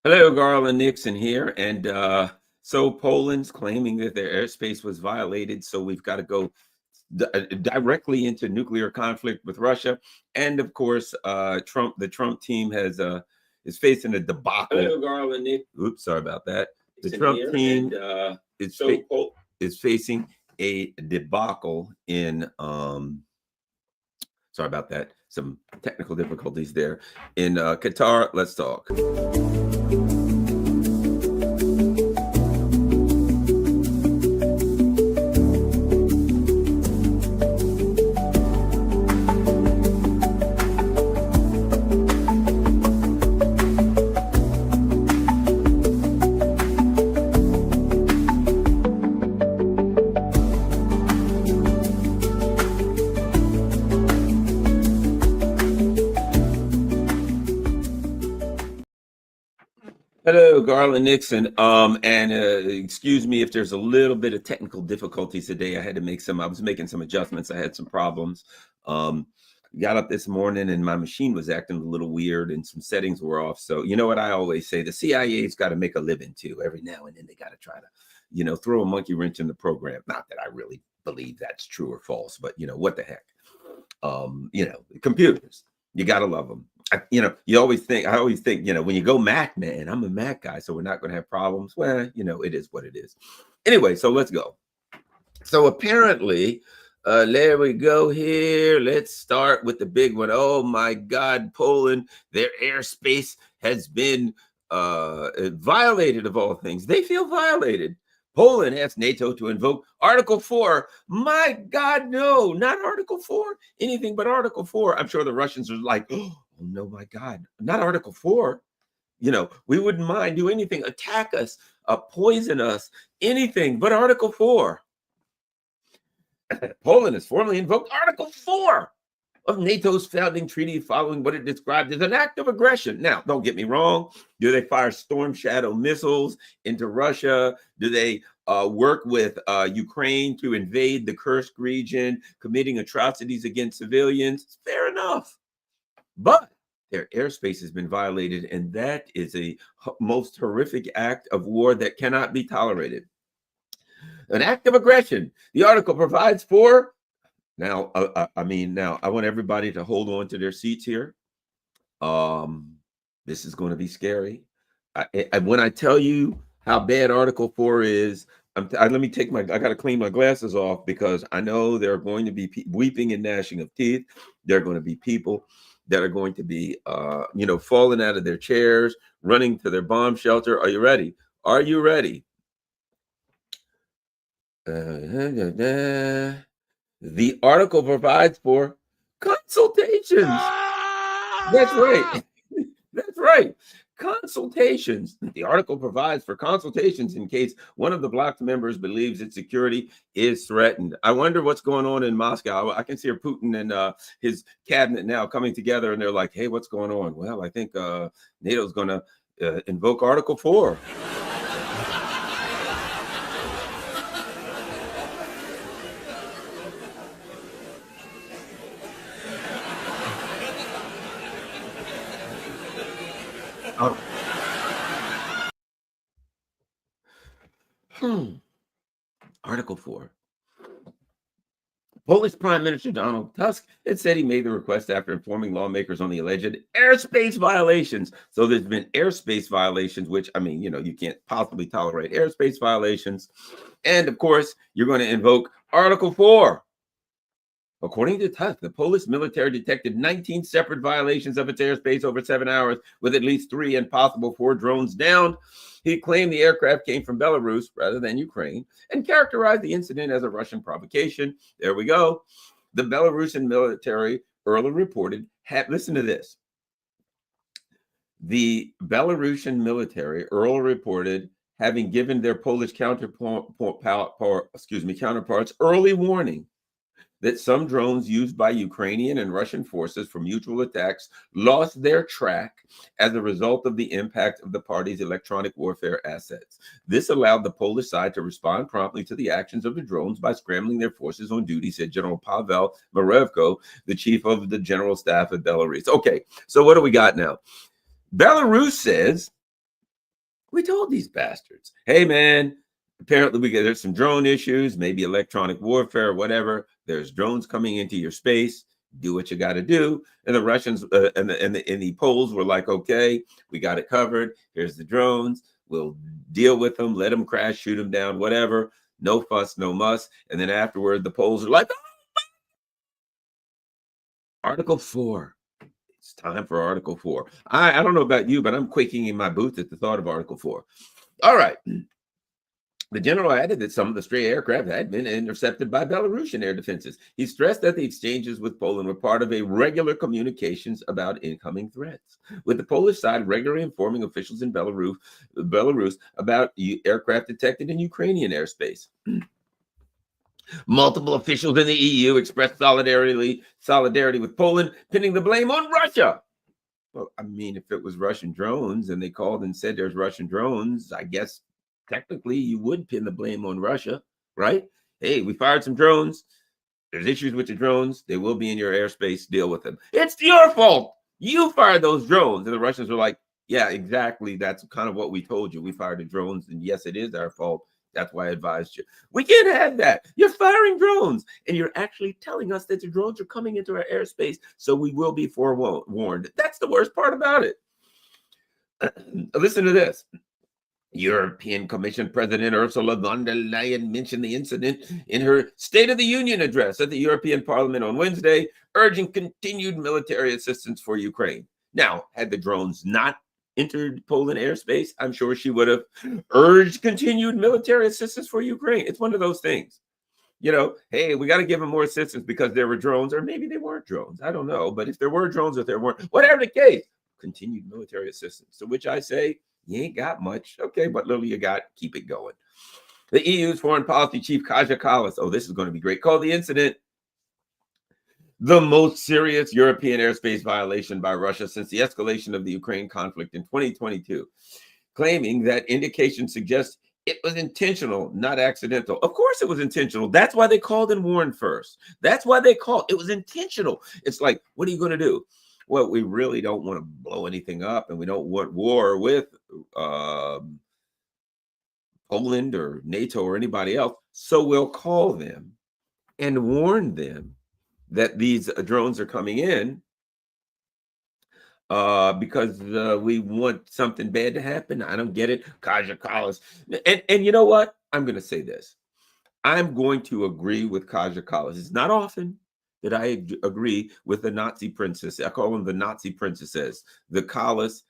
Hello, Garland Nixon here. And so Poland's claiming that their airspace was violated. So we've got to go directly into nuclear conflict with Russia. And of course, the Trump team is facing a debacle. Hello, Garland Nick. Oops, sorry about that. The Trump team is facing a debacle in sorry about that. Some technical difficulties there in Qatar. Let's talk. Hello, Garland Nixon. And excuse me if there's a little bit of technical difficulties today. I was making some adjustments. I had some problems. Got up this morning and my machine was acting a little weird and some settings were off. So you know what I always say, the CIA's got to make a living too. Every now and then they got to try to, throw a monkey wrench in the program. Not that I really believe that's true or false, but what the heck? Computers, you got to love them. I always think, when you go Mac, man, I'm a Mac guy, so we're not going to have problems. Well, it is what it is. Anyway, so let's go. So apparently, there we go here. Let's start with the big one. Oh my God, Poland, their airspace has been violated of all things. They feel violated. Poland asked NATO to invoke Article 4. My God, no, not Article 4. Anything but Article 4. I'm sure the Russians are like, oh no, my God, not Article 4. We wouldn't mind do anything, attack us, poison us, anything but Article 4. Poland has formally invoked Article 4 of NATO's founding treaty following what it described as an act of aggression. Now, don't get me wrong. Do they fire Storm Shadow missiles into Russia? Do they work with Ukraine to invade the Kursk region, committing atrocities against civilians? Fair enough. But their airspace has been violated, and that is a most horrific act of war that cannot be tolerated. An act of aggression. The article provides for Now, I want everybody to hold on to their seats here. This is going to be scary. When I tell you how bad Article 4 is, I got to clean my glasses off because I know there are going to be weeping and gnashing of teeth. There are going to be people that are going to be, falling out of their chairs, running to their bomb shelter. Are you ready? Are you ready? The article provides for consultations. That's right. That's right. Consultations. The article provides for consultations in case one of the bloc members believes its security is threatened. I wonder what's going on in Moscow. I can see Putin and his cabinet now coming together, and they're like, hey, what's going on? Well, I think NATO's going to invoke Article 4. Article 4. Polish Prime Minister Donald Tusk had said he made the request after informing lawmakers on the alleged airspace violations. So there's been airspace violations, which, you can't possibly tolerate airspace violations. And of course, you're going to invoke Article 4. According to Tusk, the Polish military detected 19 separate violations of its airspace over 7 hours, with at least 3 and possible 4 drones downed. He claimed the aircraft came from Belarus rather than Ukraine and characterized the incident as a Russian provocation. There we go. The Belarusian military earlier reported, listen to this. The Belarusian military earlier reported having given their Polish counterparts early warning that some drones used by Ukrainian and Russian forces for mutual attacks lost their track as a result of the impact of the party's electronic warfare assets. This allowed the Polish side to respond promptly to the actions of the drones by scrambling their forces on duty, said General Pavel Marevko, the chief of the general staff of Belarus. Okay, so what do we got now? Belarus says We told these bastards, hey, man, apparently there's some drone issues, maybe electronic warfare or whatever. There's drones coming into your space. Do what you got to do. And the Russians and the Poles were like, okay, we got it covered. Here's the drones. We'll deal with them, let them crash, shoot them down, whatever. No fuss, no muss. And then afterward, the Poles are like, oh! Article 4. It's time for Article 4. I don't know about you, but I'm quaking in my boots at the thought of Article 4. All right. The general added that some of the stray aircraft had been intercepted by Belarusian air defenses. He stressed that the exchanges with Poland were part of a regular communications about incoming threats, with the Polish side regularly informing officials in Belarus about aircraft detected in Ukrainian airspace. Multiple officials in the EU expressed solidarity with Poland, pinning the blame on Russia. Well, I mean, if it was Russian drones and they called and said there's Russian drones, I guess technically you would pin the blame on Russia, right? Hey, we fired some drones. There's issues with the drones. They will be in your airspace. Deal with them. It's your fault. You fired those drones. And the Russians were like, yeah, exactly. That's kind of what we told you. We fired the drones. And yes, it is our fault. That's why I advised you. We can't have that. You're firing drones. And you're actually telling us that the drones are coming into our airspace. So we will be forewarned. That's the worst part about it. Listen to this. European Commission President Ursula von der Leyen mentioned the incident in her State of the Union address at the European Parliament on Wednesday, urging continued military assistance for Ukraine. Now, had the drones not entered Poland airspace, I'm sure she would have urged continued military assistance for Ukraine. It's one of those things. You know, hey, we got to give them more assistance because there were drones, or maybe they weren't drones. I don't know. But if there were drones, if there weren't, whatever the case, continued military assistance. To which I say, you ain't got much. Okay, but little you got, keep it going. The EU's foreign policy chief, Kaja Kallas, oh, this is going to be great, called the incident the most serious European airspace violation by Russia since the escalation of the Ukraine conflict in 2022, claiming that indications suggest it was intentional, not accidental. Of course it was intentional. That's why they called and warned first. That's why they called. It was intentional. It's like, what are you going to do? Well, we really don't want to blow anything up, and we don't want war with Poland or NATO or anybody else. So we'll call them and warn them that these drones are coming in because we want something bad to happen. I don't get it. Kaja Kallas. And you know what? I'm going to say this. I'm going to agree with Kaja Kallas. It's not often that I agree with the Nazi princess. I call them the Nazi princesses, the Kallas,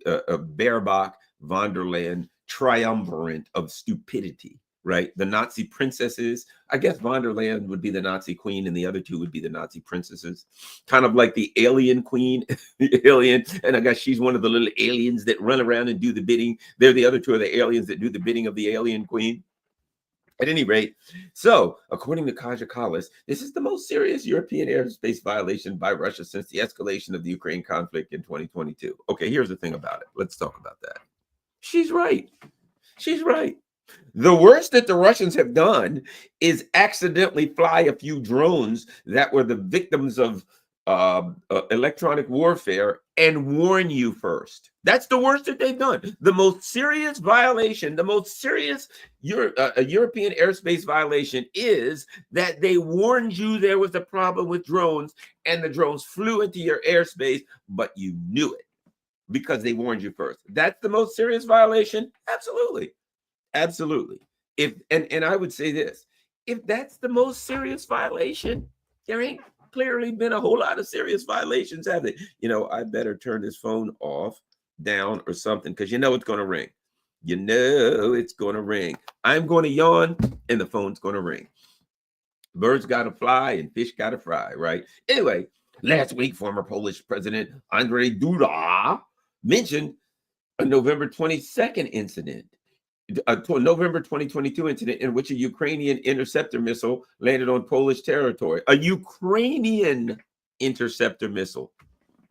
Baerbock, von der Leyen triumvirate of stupidity, right? The Nazi princesses. I guess von der Leyen would be the Nazi queen and the other two would be the Nazi princesses. Kind of like the alien queen, the alien. And I guess she's one of the little aliens that run around and do the bidding. They're the other two of the aliens that do the bidding of the alien queen. At any rate, so according to Kaja Kallas, this is the most serious European airspace violation by Russia since the escalation of the Ukraine conflict in 2022. Okay, here's the thing about it. Let's talk about that. She's right. She's right. The worst that the Russians have done is accidentally fly a few drones that were the victims of electronic warfare and warn you first. That's the worst that they've done. The most serious violation, the most serious European airspace violation is that they warned you there was a problem with drones and the drones flew into your airspace, but you knew it because they warned you first. That's the most serious violation? Absolutely. Absolutely. If and I would say this, if that's the most serious violation, there ain't clearly been a whole lot of serious violations, have they? You know, I better turn this phone off, down, or something, because you know it's going to ring. You know it's going to ring. I'm going to yawn, and the phone's going to ring. Birds got to fly, and fish got to fry, right? Anyway, last week, former Polish President Andrzej Duda mentioned a November 22nd incident. A November 2022 incident in which a Ukrainian interceptor missile landed on Polish territory. A Ukrainian interceptor missile.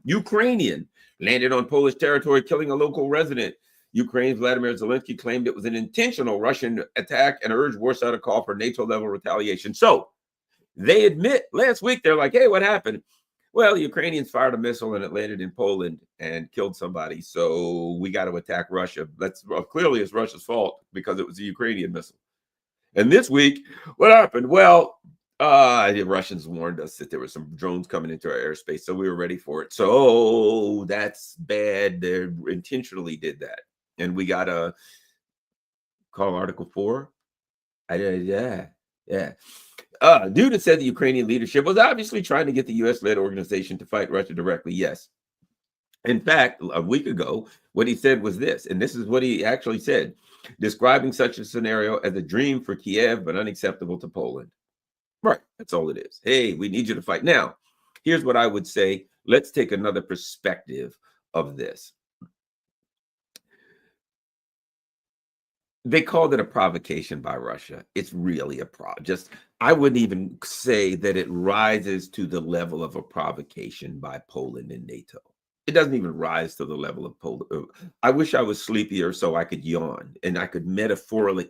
Ukrainian landed on Polish territory, killing a local resident. Ukraine's Vladimir Zelensky claimed it was an intentional Russian attack and urged Warsaw to call for NATO-level retaliation. So they admit last week, they're like, hey, what happened? Well, the Ukrainians fired a missile and it landed in Poland and killed somebody. So we got to attack Russia. That's clearly it's Russia's fault because it was a Ukrainian missile. And this week, what happened? Well, the Russians warned us that there were some drones coming into our airspace, so we were ready for it. So that's bad. They intentionally did that, and we got to call Article 4. Yeah. Dude that said the Ukrainian leadership was obviously trying to get the U.S.-led organization to fight Russia directly. Yes. In fact, a week ago, what he said was this, and this is what he actually said, describing such a scenario as a dream for Kiev, but unacceptable to Poland. Right. That's all it is. Hey, we need you to fight. Now, here's what I would say. Let's take another perspective of this. They called it a provocation by Russia. It's really I wouldn't even say that it rises to the level of a provocation by Poland and NATO. It doesn't even rise to the level of Poland. I wish I was sleepier so I could yawn and I could metaphorically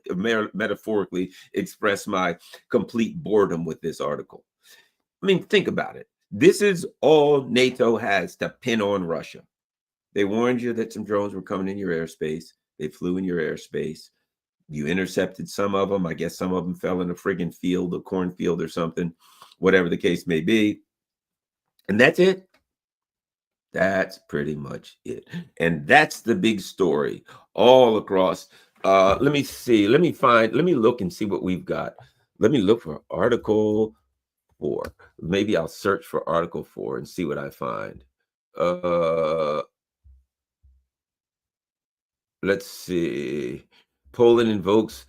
express my complete boredom with this article. I mean, think about it. This is all NATO has to pin on Russia. They warned you that some drones were coming in your airspace. They flew in your airspace. You intercepted some of them. I guess some of them fell in a friggin' field, a cornfield or something, whatever the case may be. And that's it. That's pretty much it. And that's the big story all across. Let me see. Let me look and see what we've got. Let me look for Article 4. Maybe I'll search for Article 4 and see what I find. Let's see. Poland invokes.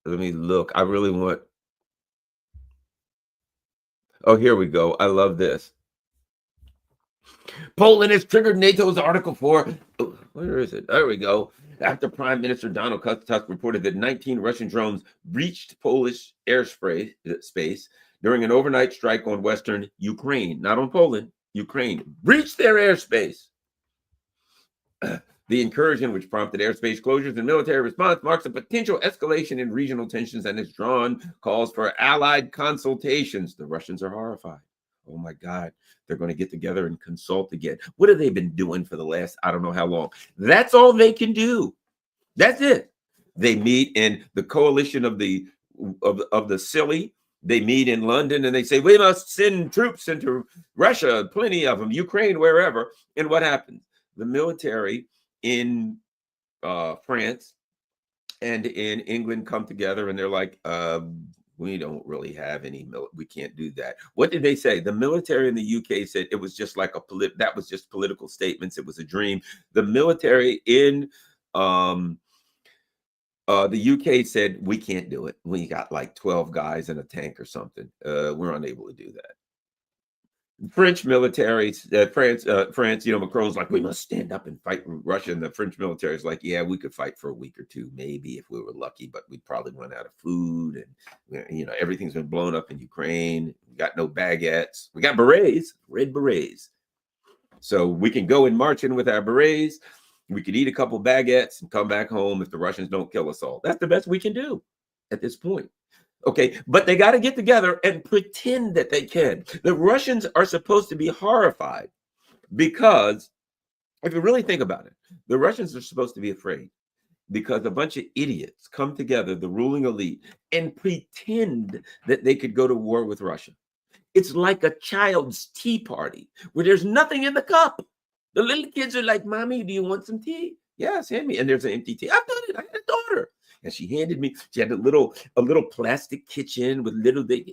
Let me look. I really want. Oh, here we go. I love this. Poland has triggered NATO's Article 4. Oh, where is it? There we go. After Prime Minister Donald Tusk reported that 19 Russian drones breached Polish airspace during an overnight strike on Western Ukraine, not on Poland, Ukraine, breached their airspace. The incursion, which prompted airspace closures and military response, marks a potential escalation in regional tensions and has drawn calls for allied consultations. The Russians are horrified. Oh my God, they're going to get together and consult again. What have they been doing for the last, I don't know how long? That's all they can do. That's it. They meet in the coalition of the silly. They meet in London and they say, we must send troops into Russia, plenty of them, Ukraine, wherever. And what happens? The military in France and in England come together and they're like, we don't really have any, we can't do that. What did they say? The military in the UK said it was just like that was just political statements. It was a dream. The military in the UK said, we can't do it. We got like 12 guys in a tank or something. We're unable to do that. French military, France, Macron's like, we must stand up and fight Russia. And the French military is like, yeah, we could fight for a week or two, maybe if we were lucky, but we'd probably run out of food. And, everything's been blown up in Ukraine. We got no baguettes. We got berets, red berets. So we can go and march in with our berets. We could eat a couple baguettes and come back home if the Russians don't kill us all. That's the best we can do at this point. Okay, but they got to get together and pretend that they can. The Russians are supposed to be horrified because if you really think about it, the Russians are supposed to be afraid because a bunch of idiots come together, the ruling elite, and pretend that they could go to war with Russia. It's like a child's tea party where there's nothing in the cup. The little kids are like, Mommy, do you want some tea? Yes, hand me. And there's an empty tea. I've done it. I had a daughter. And she handed me, she had a little plastic kitchen with little big,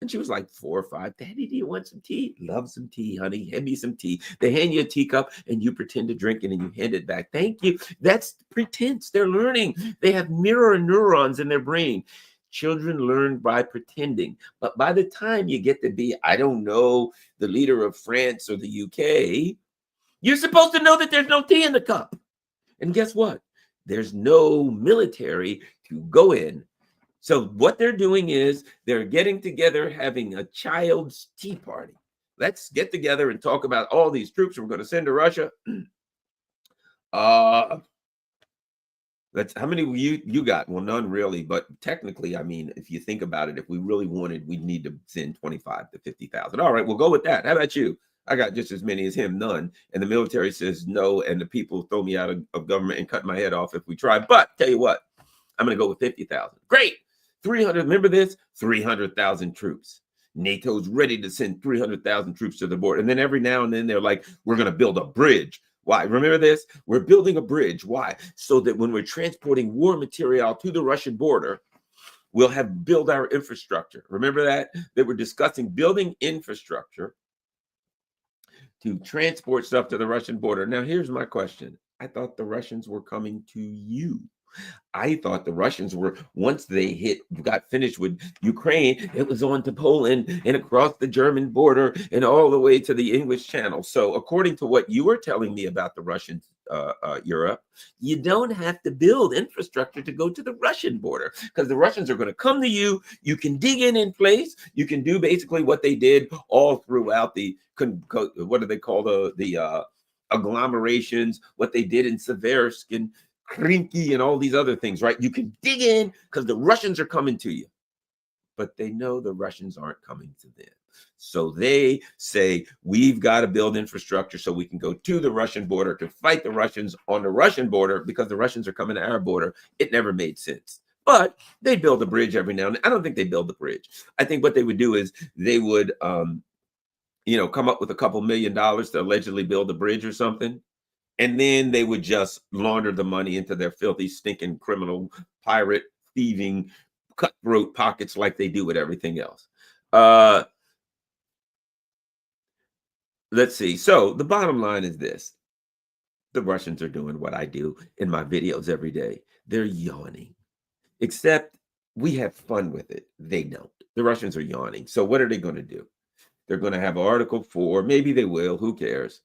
and she was like 4 or 5. Daddy, do you want some tea? Love some tea, honey. Hand me some tea. They hand you a teacup and you pretend to drink it and you hand it back. Thank you. That's pretense. They're learning. They have mirror neurons in their brain. Children learn by pretending. But by the time you get to be, I don't know, the leader of France or the UK, you're supposed to know that there's no tea in the cup. And guess what? There's no military to go in. So what they're doing is they're getting together, having a child's tea party. Let's get together and talk about all these troops we're going to send to Russia. That's how many you got? Well, none really, but technically, I mean, if you think about it, if we really wanted, we'd need to send 25 to 50,000. All right, we'll go with that. How about you? I got just as many as him, none. And the military says no, and the people throw me out of government and cut my head off if we try. But tell you what, I'm going to go with 50,000. Great. 300, remember this? 300,000 troops. NATO's ready to send 300,000 troops to the border. And then every now and then they're like, we're going to build a bridge. Why? Remember this? We're building a bridge. Why? So that when we're transporting war material to the Russian border, we'll have build our infrastructure. Remember that? They were discussing building infrastructure to transport stuff to the Russian border. Now, here's my question. I thought the Russians were coming to you. I thought the Russians were, once they got finished with Ukraine, it was on to Poland and across the German border and all the way to the English Channel. So according to what you were telling me about the Russians, Europe, you don't have to build infrastructure to go to the Russian border because the Russians are going to come to you. You can dig in place. You can do basically what they did all throughout the, what do they call the agglomerations, what they did in Seversk and Krinky and all these other things, right? You can dig in because the Russians are coming to you, but they know the Russians aren't coming to them. So they say, we've got to build infrastructure so we can go to the Russian border to fight the Russians on the Russian border because the Russians are coming to our border. It never made sense. But they build a bridge every now and then. I don't think they build the bridge. I think what they would do is they would, come up with a couple $1 million to allegedly build a bridge or something. And then they would just launder the money into their filthy, stinking, criminal, pirate, thieving, cutthroat pockets like they do with everything else. Let's see. So the bottom line is this. The Russians are doing what I do in my videos every day. They're yawning. Except we have fun with it. They don't. The Russians are yawning. So what are they going to do? They're going to have Article 4. Maybe they will. Who cares?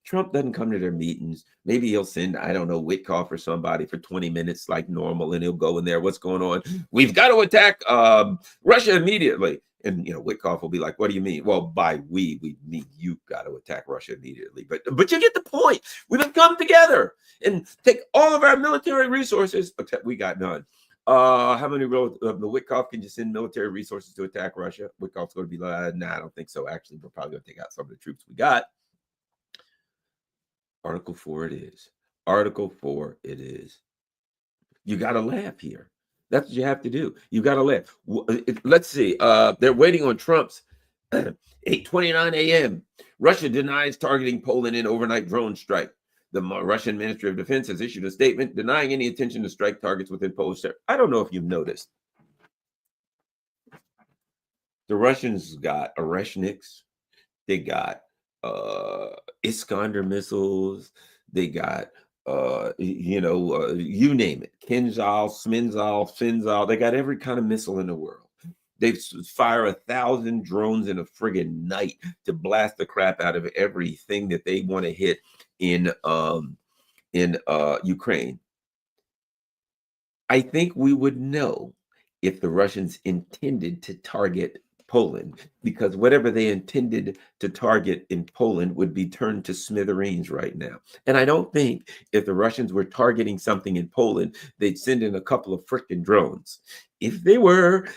Trump doesn't come to their meetings. Maybe he'll send, I don't know, Witkoff or somebody for 20 minutes like normal, and he'll go in there. What's going on? We've got to attack Russia immediately. And, Witkoff will be like, what do you mean? Well, by we mean you got to attack Russia immediately. But you get the point. We must come together and take all of our military resources, except we got none. How many the Witkoff can just send military resources to attack Russia? Witkoff's going to be like, nah, I don't think so. Actually, we're probably going to take out some of the troops we got. Article 4 it is. Article 4 it is. You got to laugh here. That's what you have to do. You got to laugh. Let's see. They're waiting on Trump's 8:29 a.m. Russia denies targeting Poland in overnight drone strike. The Russian Ministry of Defense has issued a statement denying any intention to strike targets within Polish territory. I don't know if you've noticed. The Russians got Oreshniks. They got Iskander missiles. They got you name it, Kinzhal, Sminzal, Finzal. They got every kind of missile in the world. They fire 1,000 drones in a friggin' night to blast the crap out of everything that they want to hit in Ukraine. I think we would know if the Russians intended to target Poland, because whatever they intended to target in Poland would be turned to smithereens right now. And I don't think if the Russians were targeting something in Poland, they'd send in a couple of freaking drones. If they were,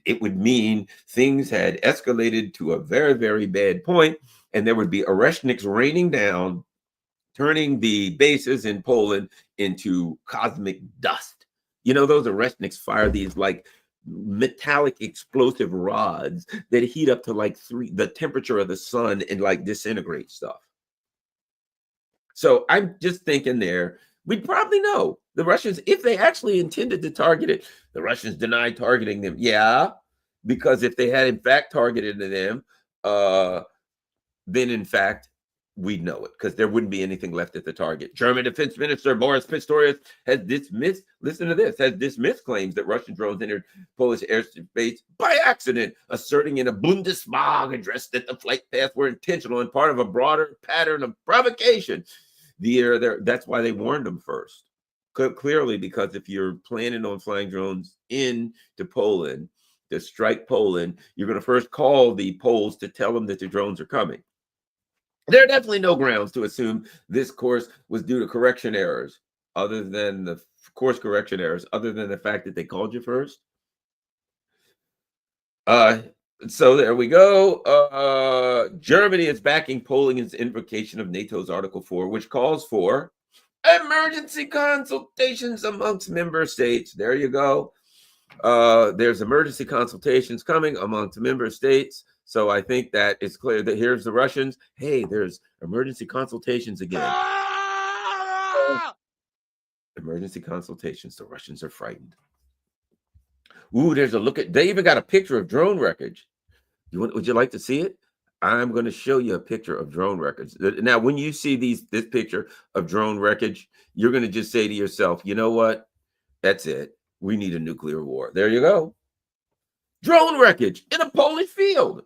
it would mean things had escalated to a very, very bad point, and there would be Oreshniks raining down, turning the bases in Poland into cosmic dust. Those Oreshniks fire these like metallic explosive rods that heat up to like the temperature of the sun and like disintegrate stuff. So I'm just thinking there, we'd probably know the Russians, if they actually intended to target it. The Russians denied targeting them. Yeah, because if they had in fact targeted them, then in fact, we'd know it because there wouldn't be anything left at the target. German Defense Minister Boris Pistorius has dismissed, listen to this, has dismissed claims that Russian drones entered Polish airspace by accident, asserting in a Bundestag address that the flight paths were intentional and part of a broader pattern of provocation. That's why they warned them first. Clearly, because if you're planning on flying drones into Poland to strike Poland, you're going to first call the Poles to tell them that the drones are coming. There are definitely no grounds to assume this course was due to correction errors, other than the course correction errors other than the fact that they called you first. Uh, so there we go. Germany is backing Poland's invocation of NATO's Article 4, which calls for emergency consultations amongst member states. There you go. There's emergency consultations coming amongst member states. So I think that it's clear that here's the Russians. Hey, there's emergency consultations again. Emergency consultations. The Russians are frightened. Ooh, there's a look at, they even got a picture of drone wreckage. Would you like to see it? I'm going to show you a picture of drone wreckage. Now, when you see this picture of drone wreckage, you're going to just say to yourself, you know what? That's it. We need a nuclear war. There you go. Drone wreckage in a Polish field.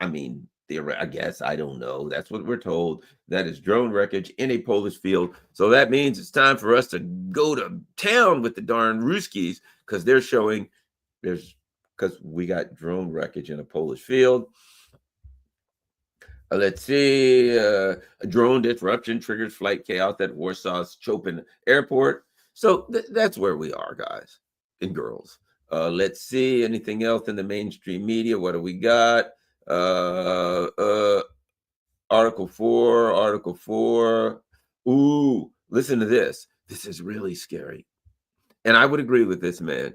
I mean, I guess, I don't know. That's what we're told. That is drone wreckage in a Polish field. So that means it's time for us to go to town with the darn Ruskies, because they're showing because we got drone wreckage in a Polish field. Let's see. A drone disruption triggers flight chaos at Warsaw's Chopin Airport. So that's where we are, guys and girls. Let's see. Anything else in the mainstream media? What do we got? Article 4, Article 4. Ooh, listen to this. This is really scary. And I would agree with this man.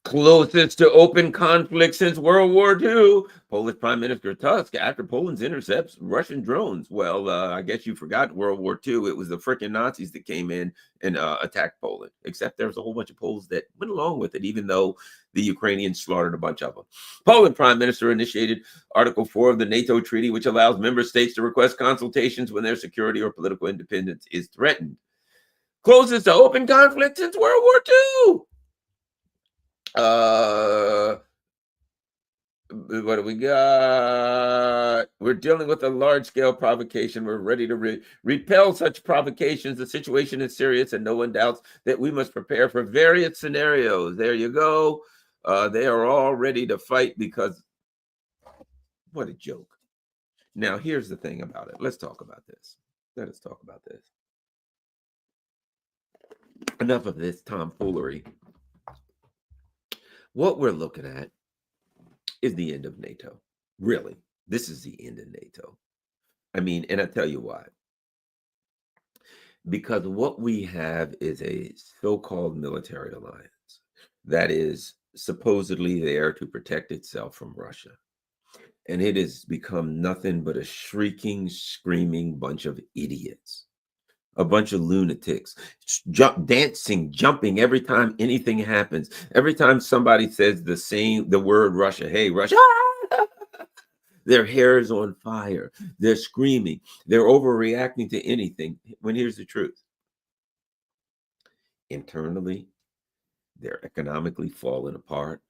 Closest to open conflict since World War II. Polish Prime Minister Tusk after Poland intercepts Russian drones. Well, I guess you forgot World War II. It was the freaking Nazis that came in and attacked Poland. Except there was a whole bunch of Poles that went along with it, even though the Ukrainians slaughtered a bunch of them. Poland Prime Minister initiated Article 4 of the NATO Treaty, which allows member states to request consultations when their security or political independence is threatened. Closest to open conflict since World War II. What do we got? We're dealing with a large-scale provocation. We're ready to repel such provocations. The situation is serious, and no one doubts that we must prepare for various scenarios. There you go. They are all ready to fight because what a joke. Now, here's the thing about it. Let's talk about this. Let us talk about this. Enough of this tomfoolery. What we're looking at is the end of NATO. Really, this is the end of NATO. I mean, and I tell you why. Because what we have is a so-called military alliance that is supposedly there to protect itself from Russia. And it has become nothing but a shrieking, screaming bunch of idiots. A bunch of lunatics, dancing, jumping every time anything happens. Every time somebody says the word Russia, hey, Russia, their hair is on fire. They're screaming. They're overreacting to anything. When here's the truth. Internally, they're economically falling apart.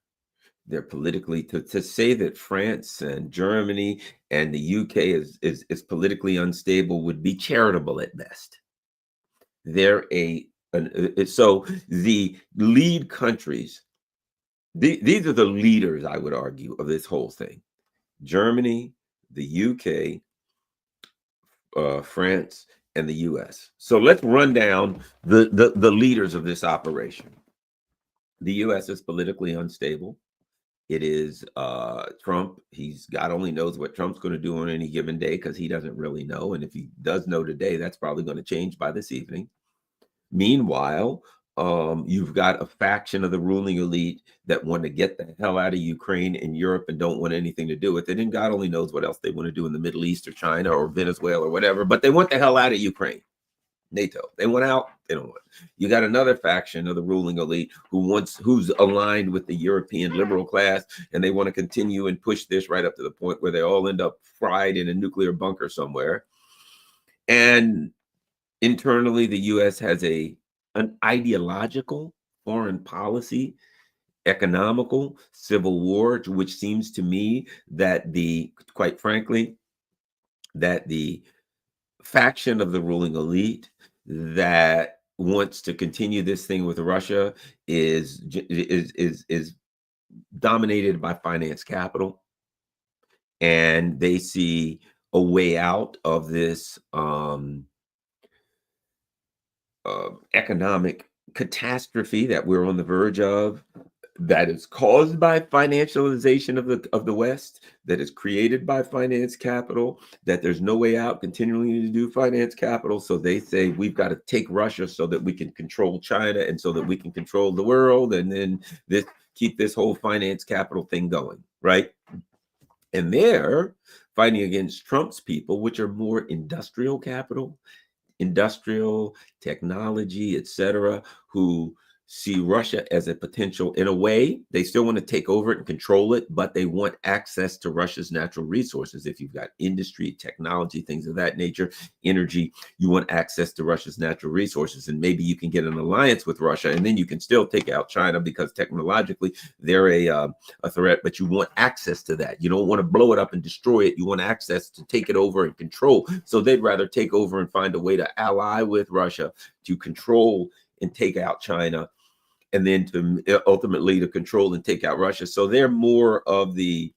They're politically, to say that France and Germany and the UK is politically unstable would be charitable at best. They're so the lead countries, these are the leaders, I would argue, of this whole thing. Germany, the UK, France, and the US. So let's run down the leaders of this operation. The US is politically unstable. It is Trump. God only knows what Trump's going to do on any given day, because he doesn't really know. And if he does know today, that's probably going to change by this evening. Meanwhile, you've got a faction of the ruling elite that want to get the hell out of Ukraine and Europe and don't want anything to do with it. And God only knows what else they want to do in the Middle East or China or Venezuela or whatever, but they want the hell out of Ukraine. NATO. They want out. They don't want. You got another faction of the ruling elite who's aligned with the European liberal class, and they want to continue and push this right up to the point where they all end up fried in a nuclear bunker somewhere. And internally, the U.S. has an ideological foreign policy, economical, civil war, which seems to me that quite frankly, that the faction of the ruling elite that wants to continue this thing with Russia is dominated by finance capital, and they see a way out of this economic catastrophe that we're on the verge of, that is caused by financialization of the West, that is created by finance capital, that there's no way out continuing to do finance capital. So they say we've got to take Russia so that we can control China and so that we can control the world, and then this keep this whole finance capital thing going, right? And they're fighting against Trump's people, which are more industrial capital, industrial technology, etc., who see Russia as a potential. In a way, they still want to take over it and control it, but they want access to Russia's natural resources. If you've got industry, technology, things of that nature, energy, you want access to Russia's natural resources. And maybe you can get an alliance with Russia, and then you can still take out China because technologically they're a threat, but you want access to that. You don't want to blow it up and destroy it. You want access to take it over and control. So they'd rather take over and find a way to ally with Russia to control and take out China, and then to ultimately to control and take out Russia. So they're more of the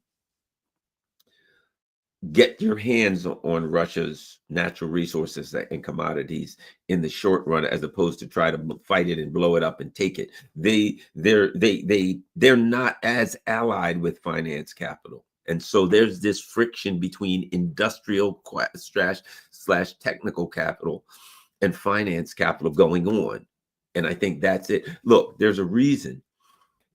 get your hands on Russia's natural resources and commodities in the short run, as opposed to try to fight it and blow it up and take it. They're not as allied with finance capital. And so there's this friction between industrial slash technical capital and finance capital going on. And I think that's it. Look, there's a reason,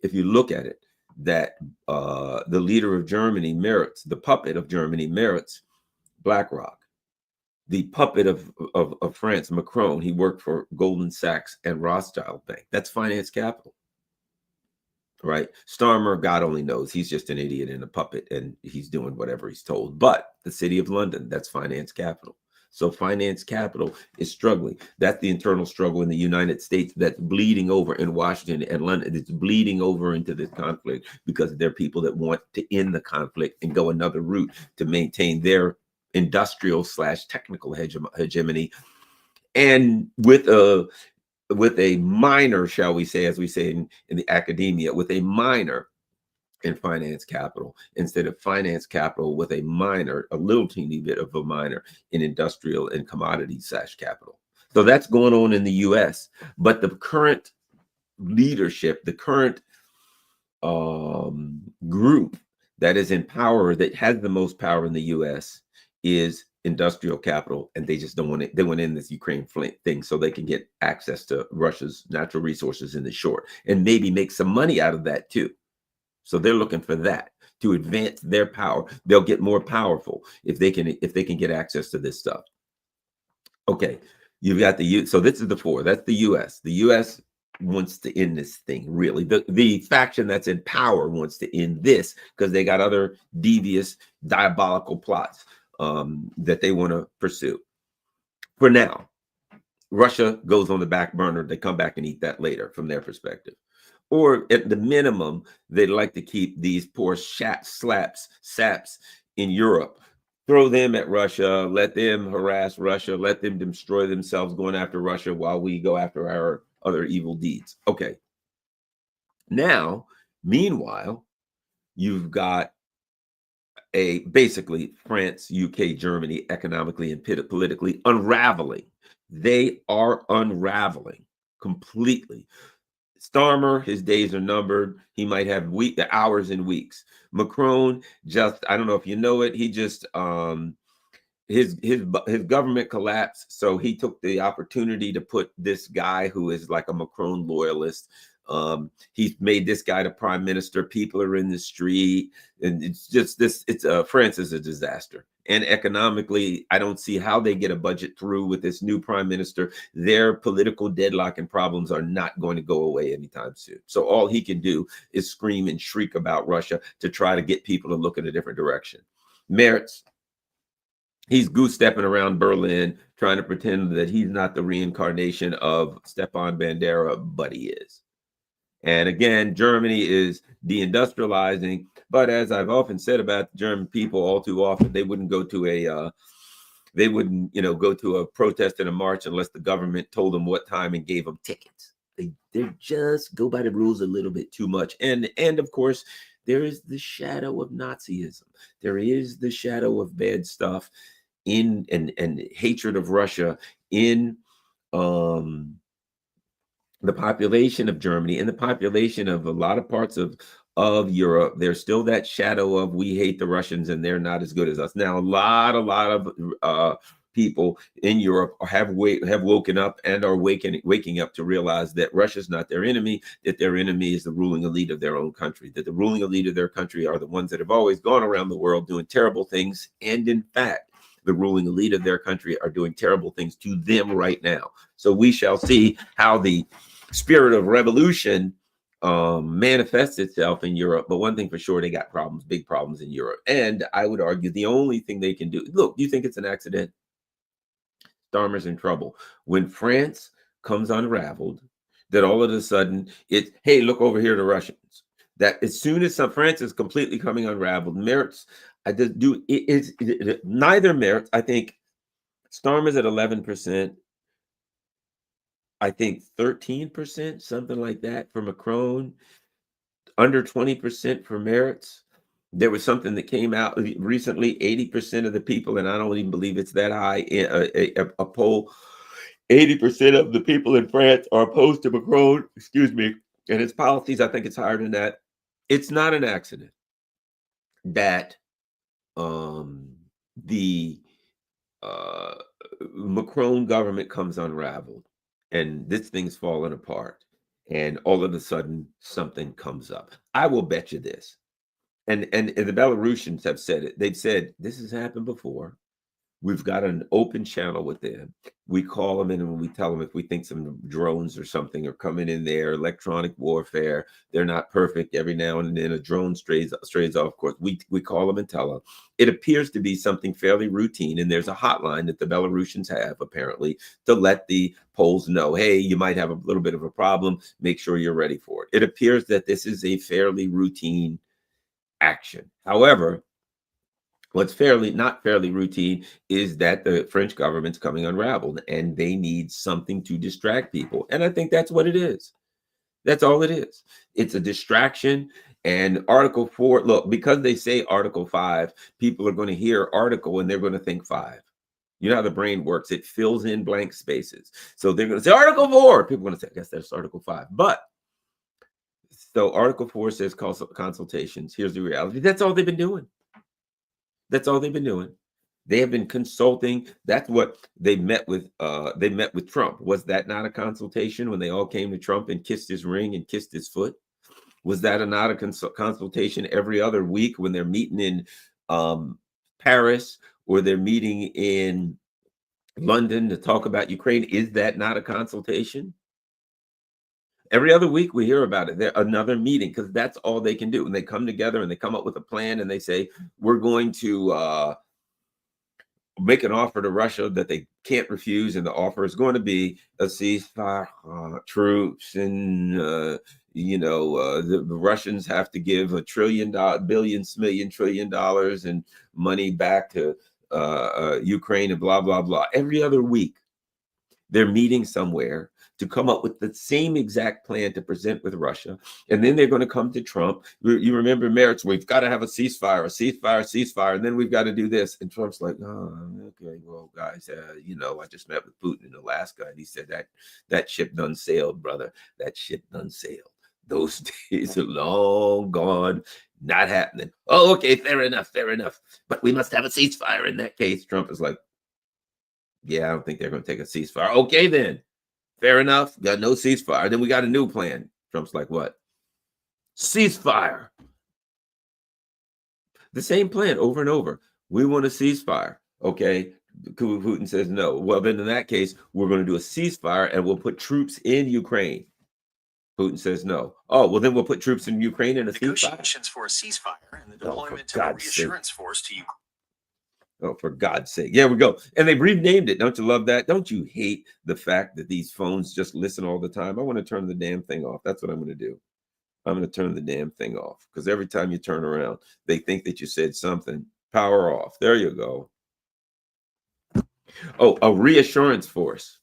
if you look at it, that the leader of Germany merits, the puppet of Germany merits BlackRock. The puppet of France, Macron, he worked for Goldman Sachs and Rothschild Bank. That's finance capital, right? Starmer, God only knows, he's just an idiot and a puppet, and he's doing whatever he's told. But the City of London, that's finance capital. So finance capital is struggling. That's the internal struggle in the United States that's bleeding over in Washington and London. It's bleeding over into this conflict because there are people that want to end the conflict and go another route to maintain their industrial slash technical hegemony. And with a minor, shall we say, as we say in the academia, with a minor in finance capital, instead of finance capital with a minor, a little teeny bit of a minor in industrial and commodity slash capital. So that's going on in the US. But the current leadership, the current group that is in power, that has the most power in the US, is industrial capital, and they just don't want it. They want in this Ukraine thing so they can get access to Russia's natural resources in the short, and maybe make some money out of that too. So they're looking for that to advance their power. They'll get more powerful if they can get access to this stuff. Okay, you've got so this is the four. That's the US. The US wants to end this thing, really. The faction that's in power wants to end this because they got other devious, diabolical plots that they want to pursue. For now, Russia goes on the back burner. They come back and eat that later from their perspective. Or at the minimum, they'd like to keep these poor saps in Europe, throw them at Russia, let them harass Russia, let them destroy themselves going after Russia while we go after our other evil deeds. Okay. Now, meanwhile, you've got basically France, UK, Germany, economically and politically unraveling. They are unraveling completely. Starmer, his days are numbered. He might have the hours and weeks. Macron, just, I don't know if you know it, he just his government collapsed, so he took the opportunity to put this guy who is like a Macron loyalist. He's made this guy the prime minister. People are in the street, and it's just this. France is a disaster, and economically, I don't see how they get a budget through with this new prime minister. Their political deadlock and problems are not going to go away anytime soon. So all he can do is scream and shriek about Russia to try to get people to look in a different direction. Merits. He's goose stepping around Berlin, trying to pretend that he's not the reincarnation of Stepan Bandera, but he is. And again, Germany is deindustrializing. But as I've often said about German people, all too often, they wouldn't go to a protest and a march unless the government told them what time and gave them tickets. They just go by the rules a little bit too much. And of course, there is the shadow of Nazism. There is the shadow of bad stuff and hatred of Russia in the population of Germany and the population of a lot of parts of Europe, there's still that shadow of we hate the Russians and they're not as good as us. Now, a lot of people in Europe have woken up and are waking up to realize that Russia's not their enemy, that their enemy is the ruling elite of their own country, that the ruling elite of their country are the ones that have always gone around the world doing terrible things. And in fact, the ruling elite of their country are doing terrible things to them right now. So we shall see how the spirit of revolution manifests itself in Europe. But one thing for sure, they got problems, big problems in Europe. And I would argue the only thing they can do, look, do you think it's an accident? Starmer's in trouble. When France comes unraveled, that all of a sudden it's, hey, look over here, the Russians. That as soon as France is completely coming unraveled, merits, I just do it, neither merits. I think Starmer's at 11%. I think 13%, something like that for Macron, under 20% for Merits. There was something that came out recently, 80% of the people, and I don't even believe it's that high, a poll, 80% of the people in France are opposed to Macron, and his policies. I think it's higher than that. It's not an accident that the Macron government comes unraveled and this thing's falling apart, and all of a sudden something comes up. I will bet you this, and the Belarusians have said it. They've said this has happened before. We've got an open channel with them. We call them in and we tell them if we think some drones or something are coming in there, electronic warfare. They're not perfect. Every now and then a drone strays off. Of course, we call them and tell them. It appears to be something fairly routine, and there's a hotline that the Belarusians have apparently to let the Poles know, hey, you might have a little bit of a problem. Make sure you're ready for it. It appears that this is a fairly routine action. However, what's not fairly routine is that the French government's coming unraveled and they need something to distract people. And I think that's what it is. That's all it is. It's a distraction. And Article 4, look, because they say Article 5, people are going to hear article and they're going to think 5. You know how the brain works. It fills in blank spaces. So they're going to say Article 4. People are going to say, I guess that's Article 5. But so Article 4 says consultations. Here's the reality. That's all they've been doing. That's all they've been doing. They have been consulting. That's what they met with. They met with Trump. Was that not a consultation when they all came to Trump and kissed his ring and kissed his foot? Was that not a consultation every other week when they're meeting in Paris or they're meeting in London to talk about Ukraine? Is that not a consultation? Every other week we hear about it. They're another meeting because that's all they can do. And they come together and they come up with a plan and they say, we're going to make an offer to Russia that they can't refuse. And the offer is going to be a ceasefire, troops, and, the Russians have to give $1 trillion, $1 trillion and money back to Ukraine and blah, blah, blah. Every other week they're meeting somewhere to come up with the same exact plan to present with Russia. And then they're going to come to Trump. You remember Merits, we've got to have a ceasefire. And then we've got to do this. And Trump's like, oh, okay, well, guys, I just met with Putin in Alaska. And he said that ship done sailed, brother. That ship done sailed. Those days are long gone, not happening. Oh, okay, fair enough. But we must have a ceasefire in that case. Trump is like, yeah, I don't think they're going to take a ceasefire. Okay, then. Fair enough. Got no ceasefire. Then we got a new plan. Trump's like, what? Ceasefire. The same plan over and over. We want a ceasefire. Okay. Putin says no. Well, then in that case, we're going to do a ceasefire and we'll put troops in Ukraine. Putin says no. Oh, well, then we'll put troops in Ukraine and a negotiations for a ceasefire and the deployment of a reassurance force to Ukraine. Oh, for God's sake. Yeah, we go. And they've renamed it. Don't you love that? Don't you hate the fact that these phones just listen all the time? I want to turn the damn thing off. That's what I'm going to do. I'm going to turn the damn thing off because every time you turn around, they think that you said something. Power off. There you go. Oh, a reassurance force.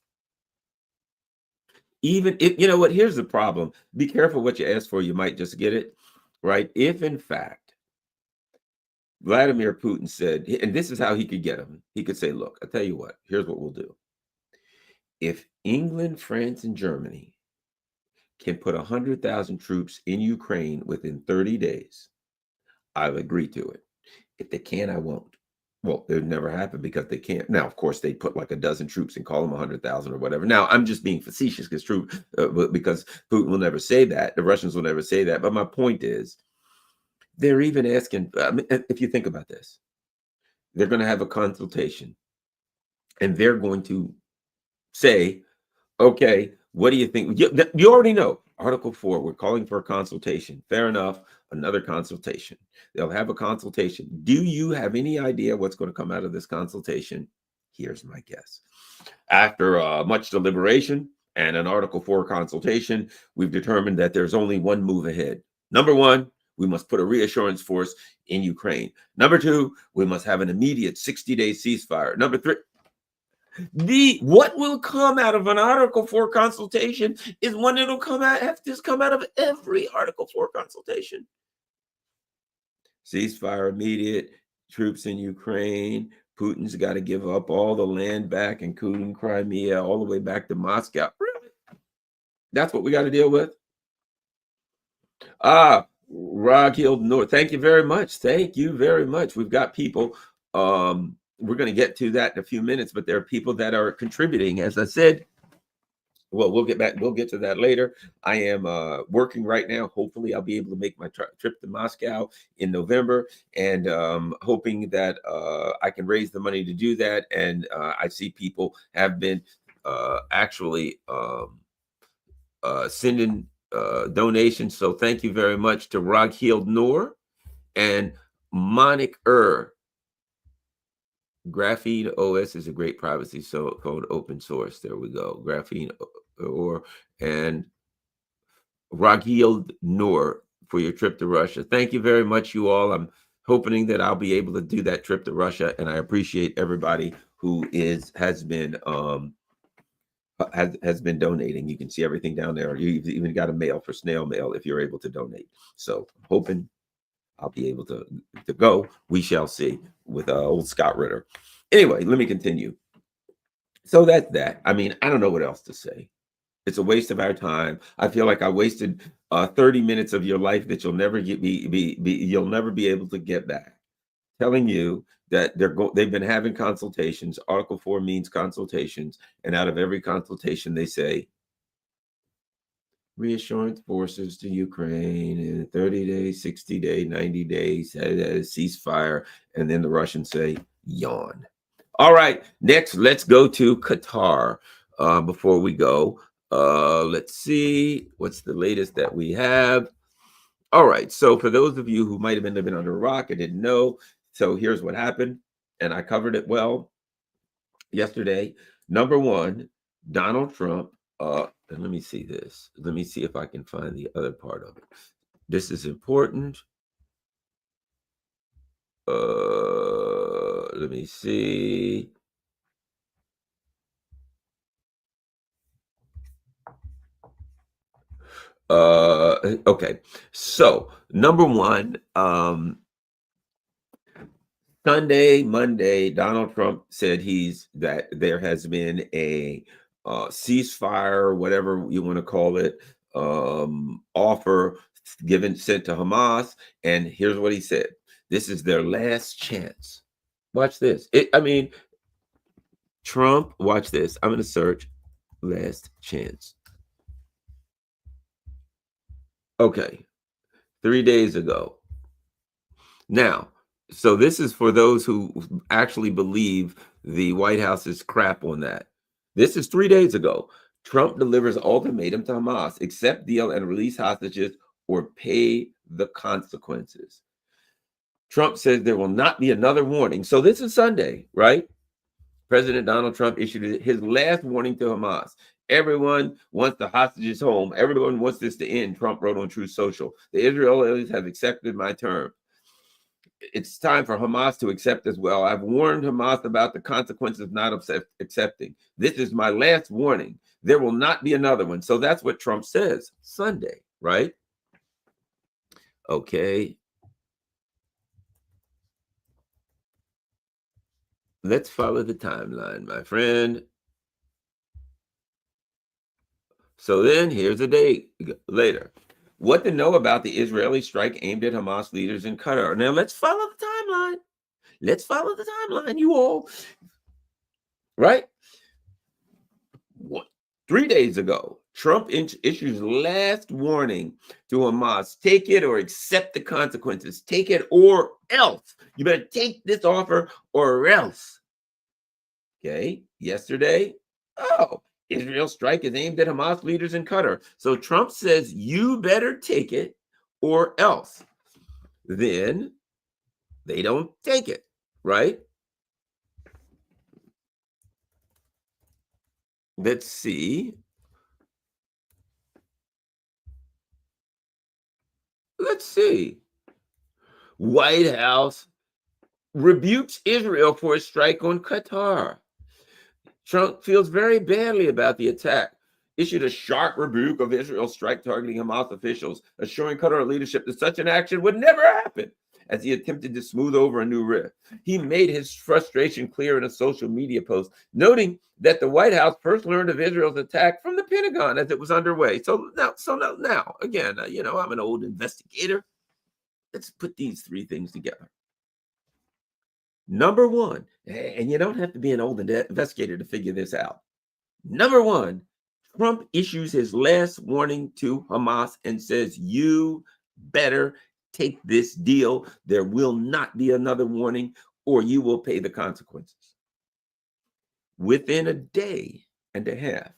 Even if, you know what, here's the problem. Be careful what you ask for. You might just get it, right? If in fact, Vladimir Putin said, and this is how he could get him. He could say, look, I'll tell you what, here's what we'll do. if England, France, and Germany can put 100,000 troops in Ukraine within 30 days, I'll agree to it. If they can't, I won't. Well, it would never happen because they can't. Now, of course, they put like a dozen troops and call them 100,000 or whatever. Now, I'm just being facetious because Putin will never say that. The Russians will never say that. But my point is, they're even asking, if you think about this, they're going to have a consultation and they're going to say, okay, what do you think? You already know. Article 4, we're calling for a consultation. Fair enough. Another consultation. They'll have a consultation. Do you have any idea what's going to come out of this consultation? Here's my guess. After much deliberation and an Article 4 consultation, we've determined that there's only one move ahead. Number one, we must put a reassurance force in Ukraine. Number two, we must have an immediate 60-day ceasefire. Number three, what will come out of an Article 4 consultation is one that'll have to come out of every Article 4 consultation. Ceasefire immediate, troops in Ukraine. Putin's got to give up all the land back, including Crimea, all the way back to Moscow. Really? That's what we got to deal with? Rockhill North. Thank you very much. Thank you very much. We've got people. We're going to get to that in a few minutes, but there are people that are contributing. As I said, well, we'll get to that later. I am working right now. Hopefully, I'll be able to make my trip to Moscow in November, and hoping that I can raise the money to do that. And I see people have been actually sending donations. So thank you very much to Rockhill Noor and Monik Graphene OS is a great privacy code open source. There we go. Graphene and Raghil Noor for your trip to Russia. Thank you very much, you all. I'm hoping that I'll be able to do that trip to Russia, and I appreciate everybody who has been donating. You can see everything down there. You've even got a mail for snail mail if you're able to donate. So hoping I'll be able to go. We shall see with old Scott Ritter. Anyway, let me continue. So that's that. I mean, I don't know what else to say. It's a waste of our time. I feel like I wasted 30 minutes of your life that you'll never you'll never be able to get back. Telling you that they've been having consultations. Article 4 means consultations, and out of every consultation, they say reassurance forces to Ukraine in 30 days, 60 days, 90 days, ceasefire, and then the Russians say yawn. All right, next, let's go to Qatar. Before we go, let's see what's the latest that we have. All right, so for those of you who might have been living under a rock and didn't know, so here's what happened, and I covered it well yesterday. Number one, Donald Trump, and let me see this. Let me see if I can find the other part of it. This is important. Let me see. Okay. So, number one, Sunday, Monday, Donald Trump said that there has been a ceasefire, whatever you want to call it, offer sent to Hamas. And here's what he said. This is their last chance. Watch this. Trump, watch this. I'm going to search last chance. Okay. 3 days ago. Now, so this is for those who actually believe the White House is crap on that. This is 3 days ago. Trump delivers ultimatum to Hamas: accept deal and release hostages or pay the consequences. Trump says there will not be another warning. So this is Sunday, right? President Donald Trump issued his last warning to Hamas. Everyone wants the hostages home. Everyone wants this to end, Trump wrote on Truth Social. The Israelis have accepted my term. It's time for Hamas to accept as well. I've warned Hamas about the consequences of not accepting. This is my last warning. There will not be another one. So that's what Trump says Sunday, right? Okay. Let's follow the timeline, my friend. So then here's a day later. What to know about the Israeli strike aimed at Hamas leaders in Qatar? Now let's follow the timeline. Let's follow the timeline, you all. Right? What? 3 days ago, Trump issues last warning to Hamas: take it or accept the consequences. Take it or else. You better take this offer or else. Okay. Yesterday, Israel strike is aimed at Hamas leaders in Qatar. So Trump says you better take it or else. Then they don't take it, right? Let's see. White House rebukes Israel for a strike on Qatar. Trump feels very badly about the attack, issued a sharp rebuke of Israel's strike targeting Hamas officials, assuring Qatar leadership that such an action would never happen as he attempted to smooth over a new rift. He made his frustration clear in a social media post, noting that the White House first learned of Israel's attack from the Pentagon as it was underway. So now, again, I'm an old investigator. Let's put these three things together. Number one, and you don't have to be an old investigator to figure this out. Number one, Trump issues his last warning to Hamas and says, you better take this deal. There will not be another warning, or you will pay the consequences. Within a day and a half,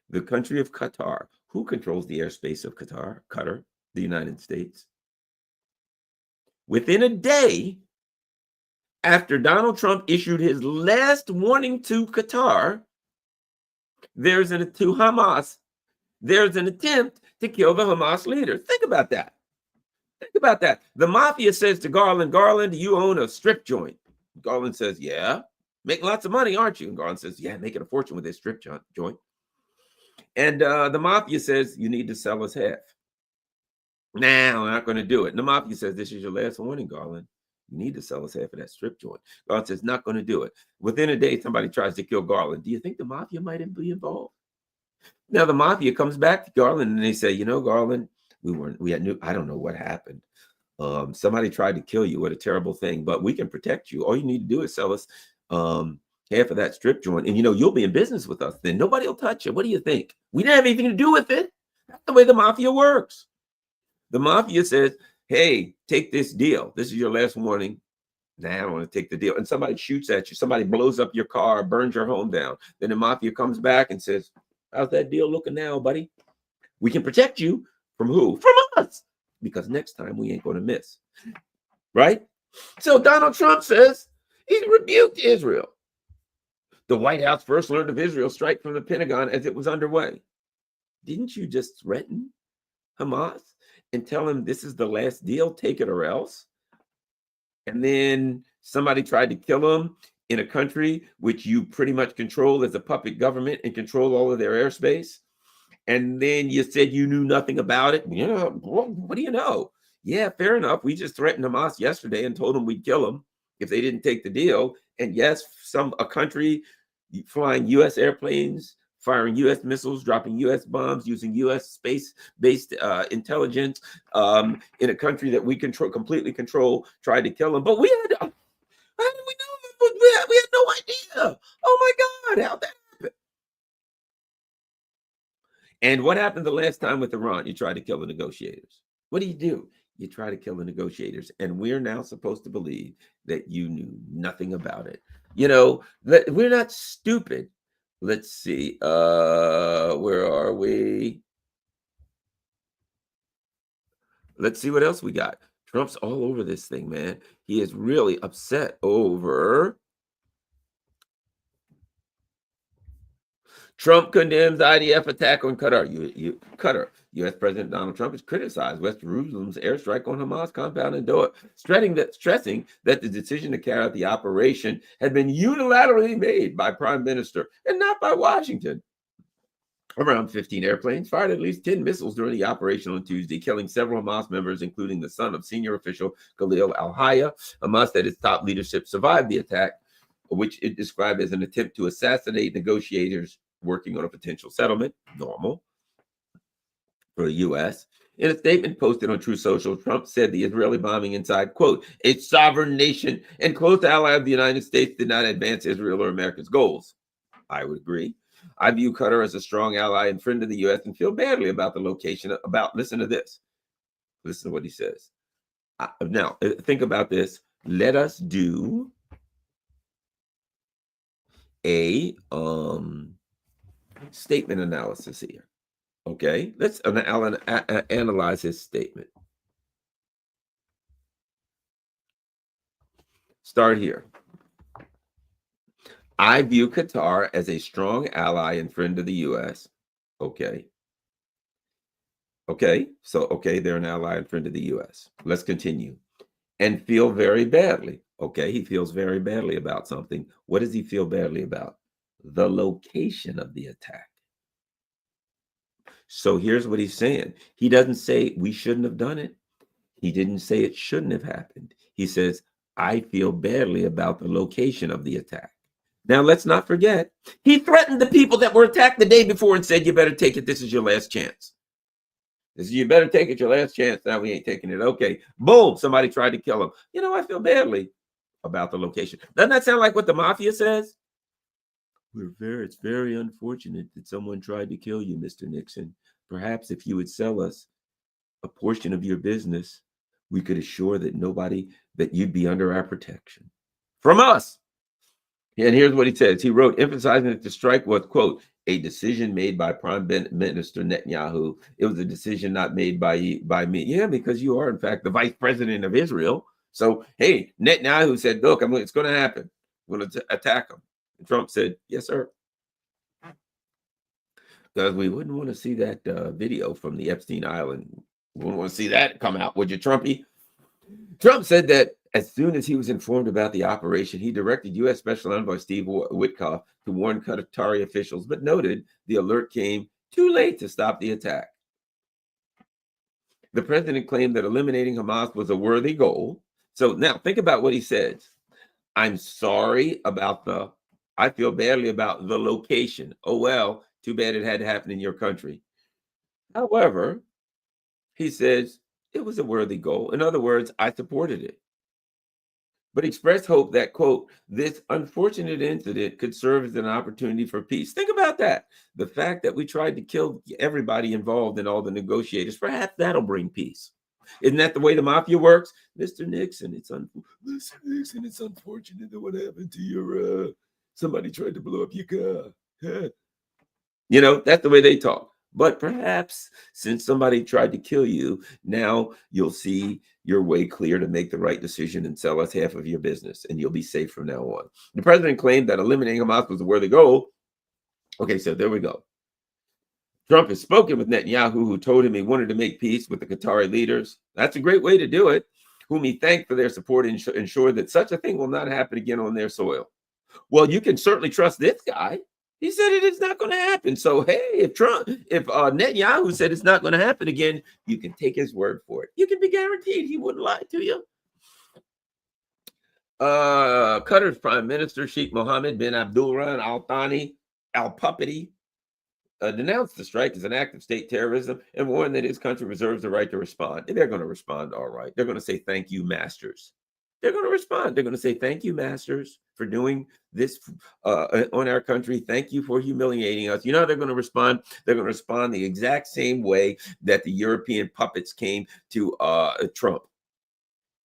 the country of Qatar, who controls the airspace of Qatar, the United States. Within a day, after Donald Trump issued his last warning to Qatar, there's an attempt to kill the Hamas leader. Think about that. The mafia says to Garland, you own a strip joint. Garland says, yeah. Make lots of money, aren't you? And Garland says, yeah, making a fortune with this strip joint. And the mafia says, you need to sell us half. Nah, we're not going to do it. And the mafia says, this is your last warning, Garland. You need to sell us half of that strip joint. Garland says, not going to do it. Within a day, somebody tries to kill Garland. Do you think the mafia might be involved? Now, the mafia comes back to Garland and they say, Garland, I don't know what happened. Somebody tried to kill you. What a terrible thing. But we can protect you. All you need to do is sell us half of that strip joint. And, you'll be in business with us. Then nobody will touch you. What do you think? We didn't have anything to do with it. That's the way the mafia works. The mafia says, hey, take this deal. This is your last warning. Nah, I don't want to take the deal. And somebody shoots at you. Somebody blows up your car, burns your home down. Then the mafia comes back and says, how's that deal looking now, buddy? We can protect you from who? From us. Because next time we ain't going to miss. Right? So Donald Trump says he rebuked Israel. The White House first learned of Israel's strike from the Pentagon as it was underway. Didn't you just threaten Hamas and tell him this is the last deal, take it or else? And then somebody tried to kill him in a country which you pretty much control as a puppet government and control all of their airspace. And then you said you knew nothing about it. What do you know? Yeah, fair enough. We just threatened Hamas yesterday and told them we'd kill them if they didn't take the deal. And yes, a country flying U.S. airplanes, firing U.S. missiles, dropping U.S. bombs, using U.S. space-based intelligence in a country that we completely control, tried to kill them. But how did we know? We had no idea. Oh my God, how'd that happen? And what happened the last time with Iran? You tried to kill the negotiators. What do? You try to kill the negotiators. And we're now supposed to believe that you knew nothing about it. We're not stupid. Let's see. Where are we? Let's see what else we got. Trump's all over this thing, man. He is really upset over Trump condemns IDF attack on Qatar. Qatar. U.S. President Donald Trump has criticized West Jerusalem's airstrike on Hamas compound in Doha, stressing that the decision to carry out the operation had been unilaterally made by Prime Minister and not by Washington. Around 15 airplanes fired at least 10 missiles during the operation on Tuesday, killing several Hamas members, including the son of senior official Khalil al-Hayya. Hamas said its top leadership survived the attack, which it described as an attempt to assassinate negotiators working on a potential settlement, normal for the U.S. In a statement posted on Truth Social, Trump said the Israeli bombing inside, quote, a sovereign nation and close ally of the United States did not advance Israel or America's goals. I would agree. I view Qatar as a strong ally and friend of the U.S. and feel badly about the location listen to this. Listen to what he says. Now, think about this. Let us do a statement analysis here. Okay, let's analyze his statement. Start here. I view Qatar as a strong ally and friend of the U.S. Okay. Okay, they're an ally and friend of the U.S. Let's continue. And feel very badly. Okay, he feels very badly about something. What does he feel badly about? The location of the attack. So here's what he's saying. He doesn't say we shouldn't have done it. He didn't say it shouldn't have happened. He says, I feel badly about the location of the attack. Now, let's not forget, he threatened the people that were attacked the day before and said, you better take it. This is your last chance. You better take it, your last chance. Now we ain't taking it. Okay, boom, somebody tried to kill him. You know, I feel badly about the location. Doesn't that sound like what the mafia says? It's very unfortunate that someone tried to kill you, Mr. Nixon. Perhaps if you would sell us a portion of your business, we could assure that you'd be under our protection. From us. And here's what he says. He wrote, emphasizing that the strike was, quote, a decision made by Prime Minister Netanyahu. It was a decision not made by me. Yeah, because you are, in fact, the vice president of Israel. So, hey, Netanyahu said, look, it's going to happen. I'm going to attack him. And Trump said, yes, sir. Because we wouldn't want to see that video from the Epstein Island. We wouldn't want to see that come out, would you, Trumpy? Trump said that as soon as he was informed about the operation, he directed U.S. Special Envoy Steve Witkoff to warn Qatari officials, but noted the alert came too late to stop the attack. The president claimed that eliminating Hamas was a worthy goal. So now think about what he says. I'm sorry about I feel badly about the location. Oh, well, too bad it had to happen in your country. However, he says it was a worthy goal. In other words, I supported it, but expressed hope that, quote, this unfortunate incident could serve as an opportunity for peace. Think about that. The fact that we tried to kill everybody involved in all the negotiators, perhaps that'll bring peace. Isn't that the way the mafia works? Mr. Nixon, it's unfortunate that what happened to your, somebody tried to blow up your car. You know, that's the way they talk. But perhaps since somebody tried to kill you, now you'll see your way clear to make the right decision and sell us half of your business, and you'll be safe from now on. The president claimed that eliminating Hamas was a worthy goal. Okay, so there we go. Trump has spoken with Netanyahu, who told him he wanted to make peace with the Qatari leaders. That's a great way to do it, whom he thanked for their support and ensured that such a thing will not happen again on their soil. Well, you can certainly trust this guy. He said it is not going to happen. So, hey, if Netanyahu said it's not going to happen again, you can take his word for it. You can be guaranteed he wouldn't lie to you. Qatar's Prime Minister Sheikh Mohammed bin Abdulrahman Al Thani Al Puppety denounced the strike as an act of state terrorism and warned that his country reserves the right to respond. And they're going to respond all right. They're going to say, thank you, masters. They're going to respond. They're going to say, thank you, masters, for doing this on our country. Thank you for humiliating us. You know how they're going to respond? They're going to respond the exact same way that the European puppets came to Trump.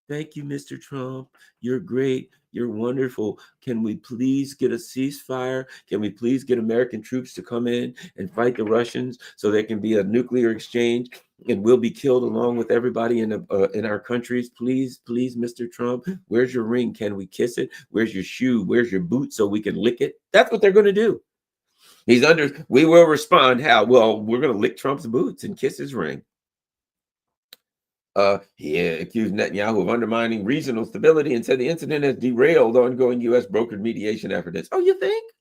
Thank you, Mr. Trump. You're great. You're wonderful. Can we please get a ceasefire? Can we please get American troops to come in and fight the Russians so there can be a nuclear exchange and we'll be killed along with everybody in our countries? Please, please, Mr. Trump, where's your ring? Can we kiss it? Where's your shoe? Where's your boot so we can lick it? That's what they're going to do. We will respond. How? Well, we're going to lick Trump's boots and kiss his ring. He accused Netanyahu of undermining regional stability and said the incident has derailed ongoing U.S. brokered mediation efforts. Oh, you think?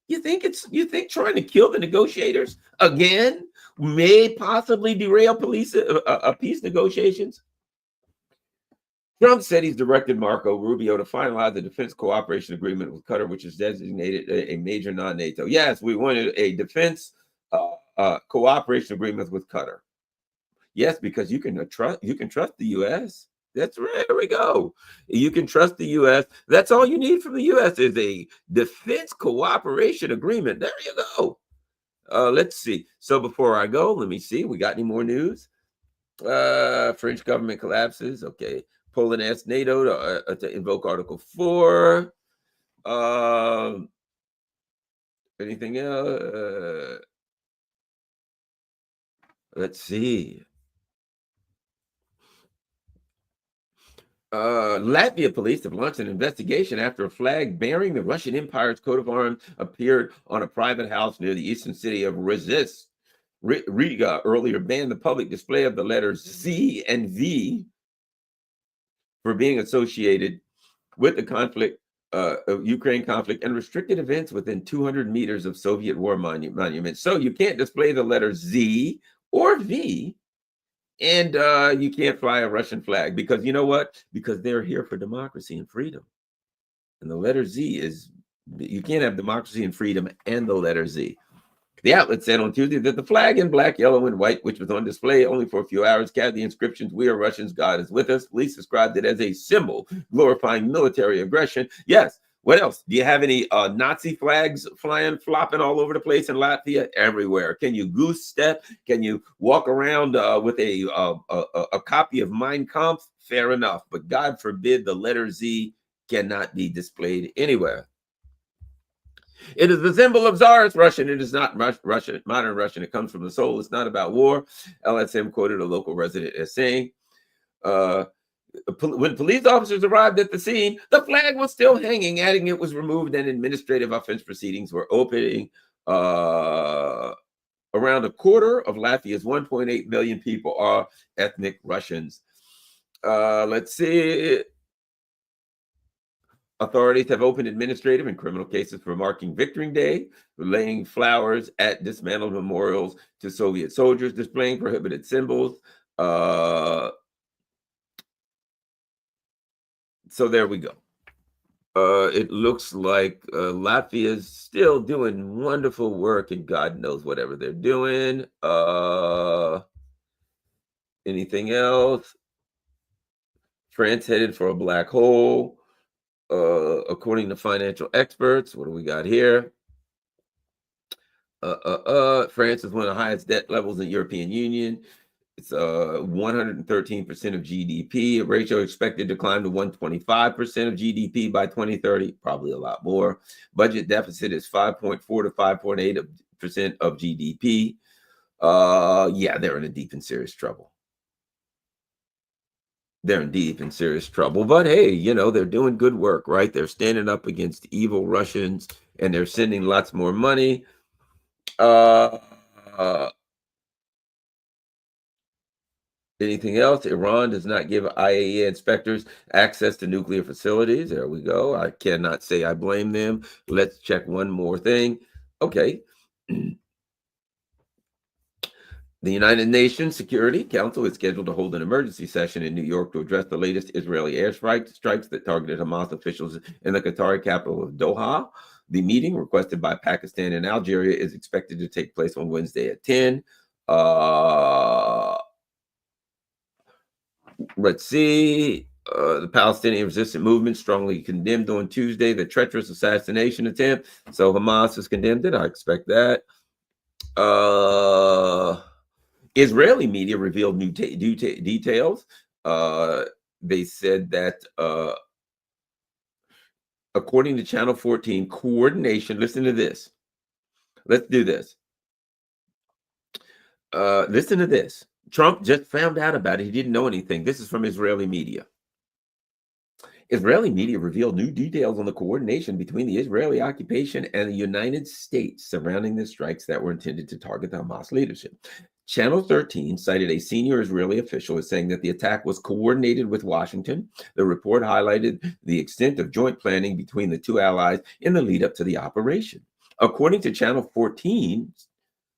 You think trying to kill the negotiators again may possibly derail peace negotiations? Trump said he's directed Marco Rubio to finalize the defense cooperation agreement with Qatar, which is designated a major non-NATO. Yes, we wanted a defense cooperation agreement with Qatar. Yes, because you can trust the U.S. That's right. There we go. You can trust the U.S. That's all you need from the U.S. is a defense cooperation agreement. There you go. Let's see. So before I go, let me see. We got any more news? French government collapses. Okay. Poland asked NATO to invoke Article 4. Anything else? Let's see. Latvia police have launched an investigation after a flag bearing the Russian Empire's coat of arms appeared on a private house near the eastern city of Riga. Earlier banned the public display of the letters Z and V for being associated with the conflict, of Ukraine conflict, and restricted events within 200 meters of Soviet war monuments. So you can't display the letters Z or V, and you can't fly a Russian flag because you know what? Because they're here for democracy and freedom. And the letter Z is, you can't have democracy and freedom and the letter Z. The outlet said on Tuesday that the flag in black, yellow, and white, which was on display only for a few hours, carried the inscriptions, "We are Russians, God is with us." Police described it as a symbol glorifying military aggression. Yes. What else? Do you have any Nazi flags flopping all over the place in Latvia? Everywhere. Can you goose step? Can you walk around with a copy of Mein Kampf? Fair enough. But God forbid the letter Z cannot be displayed anywhere. It is the symbol of Tsarist Russian. It is not Russian, modern Russian. It comes from the soul. It's not about war. LSM quoted a local resident as saying, when police officers arrived at the scene, the flag was still hanging, adding it was removed and administrative offense proceedings were opening. Around a quarter of Latvia's 1.8 million people are ethnic Russians. Let's see. Authorities have opened administrative and criminal cases for marking Victory Day, laying flowers at dismantled memorials to Soviet soldiers, displaying prohibited symbols. So there we go. It looks like Latvia is still doing wonderful work, and God knows whatever they're doing. Anything else? France headed for a black hole. According to financial experts, what do we got here? France is one of the highest debt levels in the European Union. It's 113% of GDP. A ratio expected to climb to 125% of GDP by 2030, probably a lot more. Budget deficit is 5.4 to 5.8% of GDP. Yeah, they're in deep and serious trouble. They're in deep and serious trouble. But hey, you know, they're doing good work, right? They're standing up against evil Russians and they're sending lots more money. Anything else? Iran does not give IAEA inspectors access to nuclear facilities. There we go. I cannot say I blame them. Let's check one more thing. Okay. The United Nations Security Council is scheduled to hold an emergency session in New York to address the latest Israeli airstrikes that targeted Hamas officials in the Qatari capital of Doha. The meeting, requested by Pakistan and Algeria, is expected to take place on Wednesday at 10. Let's see. The Palestinian resistance movement strongly condemned on Tuesday the treacherous assassination attempt. So Hamas has condemned it. I expect that. Israeli media revealed new details. They said that according to Channel 14, coordination, listen to this. Let's do this. Listen to this. Trump just found out about it. He didn't know anything. This is from Israeli media. Israeli media revealed new details on the coordination between the Israeli occupation and the United States surrounding the strikes that were intended to target the Hamas leadership. Channel 13 cited a senior Israeli official as saying that the attack was coordinated with Washington. The report highlighted the extent of joint planning between the two allies in the lead up to the operation. According to Channel 14,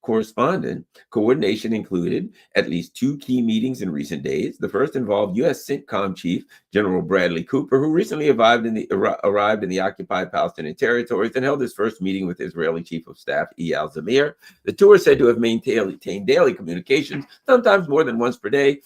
correspondent, coordination included at least 2 key meetings in recent days. The first involved U.S. CENTCOM Chief General Bradley Cooper, who recently arrived in the occupied Palestinian territories and held his first meeting with Israeli Chief of Staff Eyal Zamir. The two are said to have maintained daily communications, sometimes more than once per day,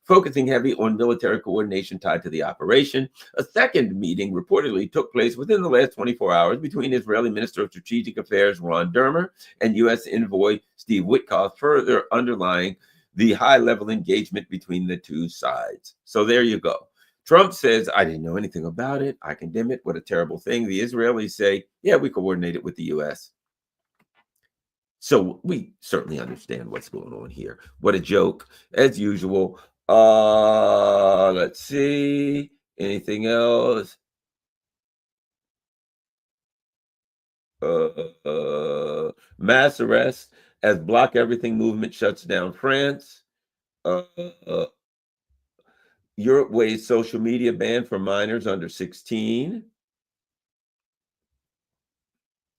focusing heavy on military coordination tied to the operation. A second meeting reportedly took place within the last 24 hours between Israeli Minister of Strategic Affairs Ron Dermer and U.S. envoy Steve Witkoff, further underlying the high-level engagement between the two sides. So there you go. Trump says, I didn't know anything about it. I condemn it. What a terrible thing. The Israelis say, yeah, we coordinated with the U.S. So we certainly understand what's going on here. What a joke, as usual. Let's see. Anything else? Mass arrest as Block Everything movement shuts down France. Europe waives social media ban for minors under 16.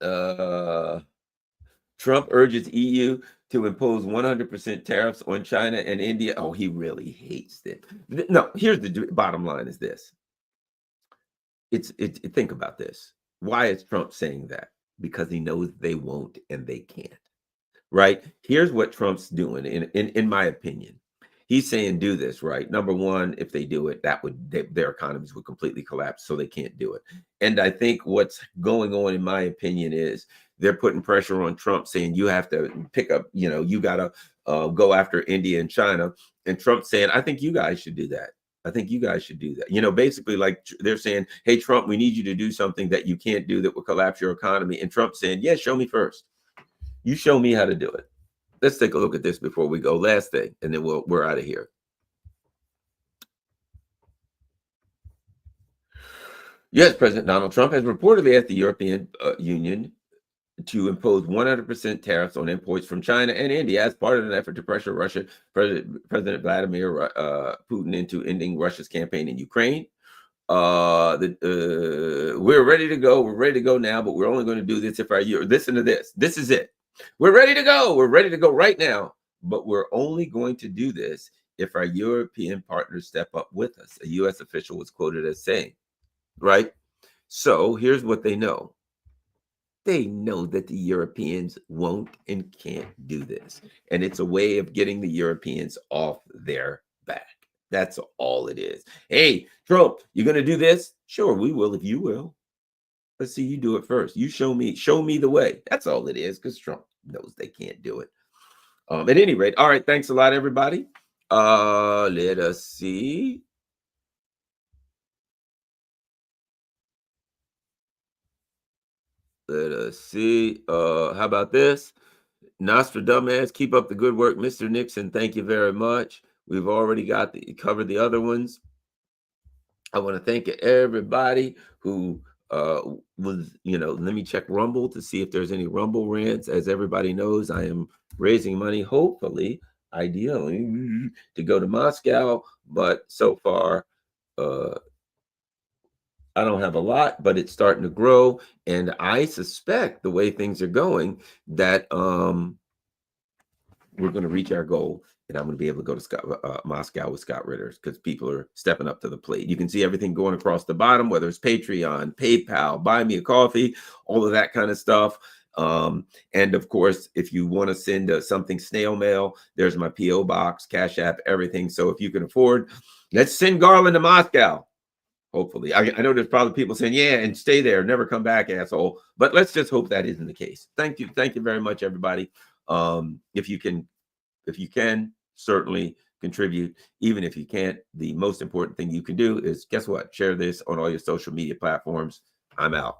Trump urges EU to impose 100% tariffs on China and India. Oh, he really hates it. No, here's the bottom line is this. Think about this. Why is Trump saying that? Because he knows they won't and they can't. Right? Here's what Trump's doing, in my opinion. He's saying do this, right? Number one, if they do it, their economies would completely collapse, so they can't do it. And I think what's going on, in my opinion, is they're putting pressure on Trump, saying you have to pick up, you got to go after India and China. And Trump saying, I think you guys should do that. I think you guys should do that. Basically, like they're saying, hey, Trump, we need you to do something that you can't do that will collapse your economy. And Trump saying, yeah, show me first. You show me how to do it. Let's take a look at this before we go. Last thing, and then we're out of here. U.S. President Donald Trump has reportedly asked the European Union to impose 100% tariffs on imports from China and India as part of an effort to pressure Russia, President Vladimir Putin into ending Russia's campaign in Ukraine. We're ready to go. We're ready to go now, but we're only going to do this if our listen to this. This is it. We're ready to go. We're ready to go right now, but we're only going to do this if our European partners step up with us. A U.S. official was quoted as saying, right? So here's what they know. They know that the Europeans won't and can't do this. And it's a way of getting the Europeans off their back. That's all it is. Hey, Trump, you're going to do this? Sure, we will if you will. Let's see you do it first. You show me the way. That's all it is, because Trump knows they can't do it. At any rate, all right, thanks a lot, everybody. Let us see. Let us see. How about this? Nostradamus, keep up the good work, Mr. Nixon. Thank you very much. We've already covered the other ones. I want to thank everybody who was, let me check Rumble to see if there's any Rumble rants. As everybody knows, I am raising money, hopefully, ideally, to go to Moscow. But so far, I don't have a lot, but it's starting to grow. And I suspect the way things are going that we're going to reach our goal. And I'm going to be able to go to Moscow with Scott Ritter, because people are stepping up to the plate. You can see everything going across the bottom, whether it's Patreon, PayPal, Buy Me a Coffee, all of that kind of stuff. And of course, if you want to send something snail mail, there's my P.O. box, Cash App, everything. So if you can afford, let's send Garland to Moscow. Hopefully. I know there's probably people saying, yeah, and stay there, never come back, asshole. But let's just hope that isn't the case. Thank you. Thank you very much, everybody. If you can, certainly contribute. Even if you can't, the most important thing you can do is, guess what? Share this on all your social media platforms. I'm out.